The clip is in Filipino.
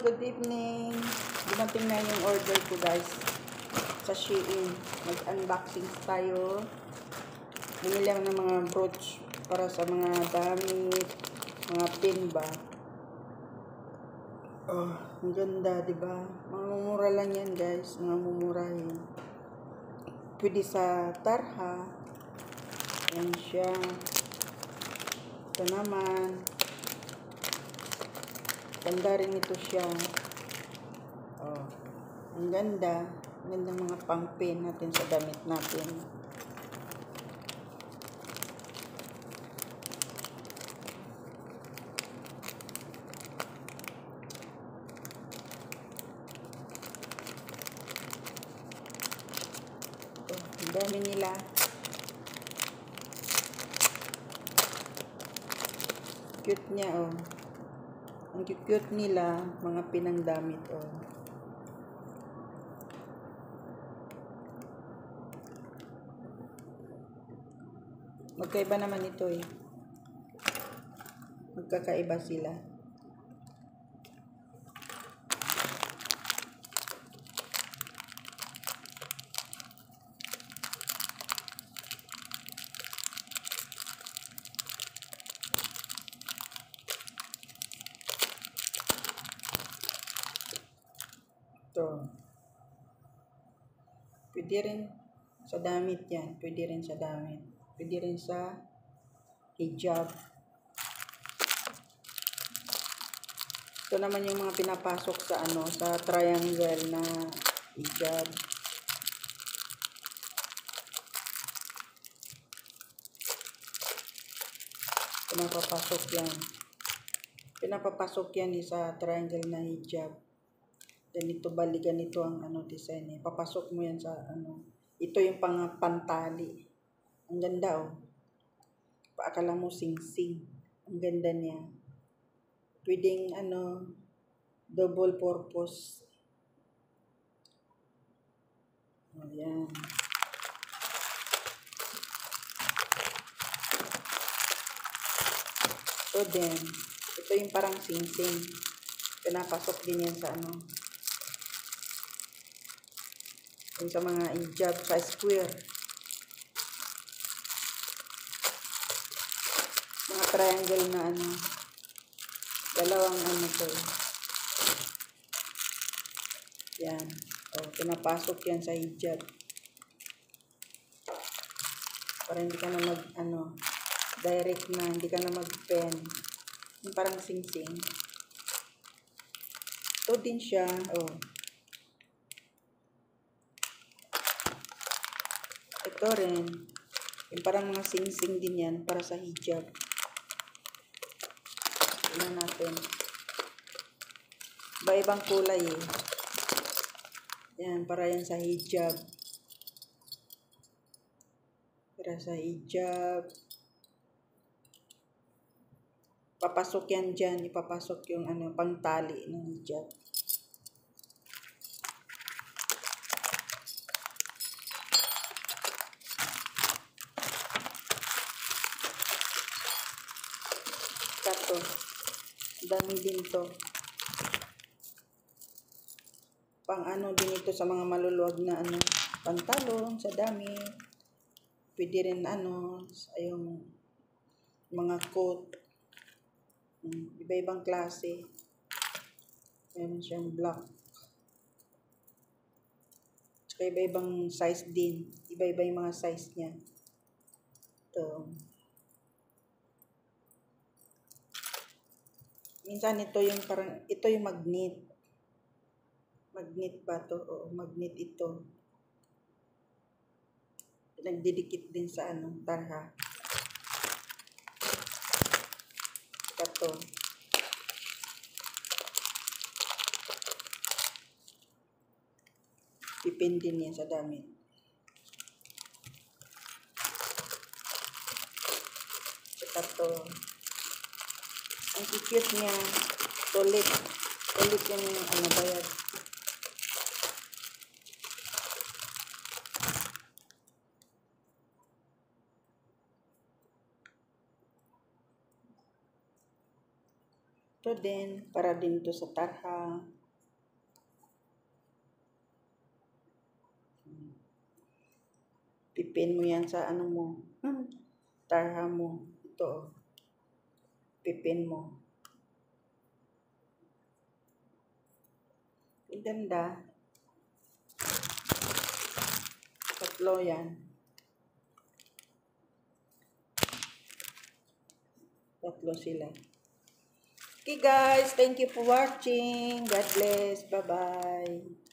Good evening. Dumating na yung order ko, guys, sa Shein. Mag-unboxing tayo. Bumili ako ng mga brooch para sa mga damit, mga pin ba. Oh, ang ganda, diba? Mga mumura lang yan, guys. Mga mumurahin. Pwede sa Tarha. Ayan siya. Ito naman. Ganda rin ito siya. Oh, ang ganda. Ang ganda mga pang-pin natin sa damit natin. Oh, ang dami nila. Cute niya, oh. Ang cute nila, mga pinang damit, oh. Magkaiba naman ito, eh. Magkakaiba sila. Ito. Pwede rin sa damit yan. Pwede rin sa damit. Pwede rin sa hijab. Ito naman yung mga pinapasok sa sa triangle na hijab. Pinapapasok yan. Pinapapasok yan sa triangle na hijab. Ganito bali, ganito ang design eh. Papasok mo yan sa Ito yung pantali. Ang ganda, oh. Paakala mo sing-sing. Ang ganda niya. Pwedeng double purpose. Ayan. So then, ito yung parang sing-sing. Pinapasok din yan sa yung sa mga hijab, sa square. Mga triangle na dalawang to. Yan. O, pinapasok yan sa hijab. Para hindi ka na direct na, hindi ka na mag-pen. Yung parang sing-sing. Ito din siya, oh. Ito rin. Yung parang mga sing-sing din yan para sa hijab. Tingnan natin. Iba-ibang kulay eh. Yan, para yan sa hijab. Para sa hijab. Papasok yan dyan. Ipapasok yung pangtali ng hijab. Kato. Dami din to. Pang din ito sa mga maluluwag na pantalon, sa dami. Pwede rin yung mga coat. Iba-ibang klase. Meron siyang black. Tsaka iba-ibang size din. Iba-iba yung mga size niya. Ito. Minsan ito yung magnet. Magnet ba to? Oo, magnet ito. Nagdidikit din sa Tarha. Ito. Depende niya sa damit. Ito. Ang cute niya. Tulit. Tulit yung bayad. Ito din, para din to sa Tarha. Pipin mo yan sa ano mo. Tarha mo. Ito. Oh. Pipin mo. Ang ganda. Tatlo yan. Tatlo sila. Okay guys, thank you for watching. God bless. Bye-bye.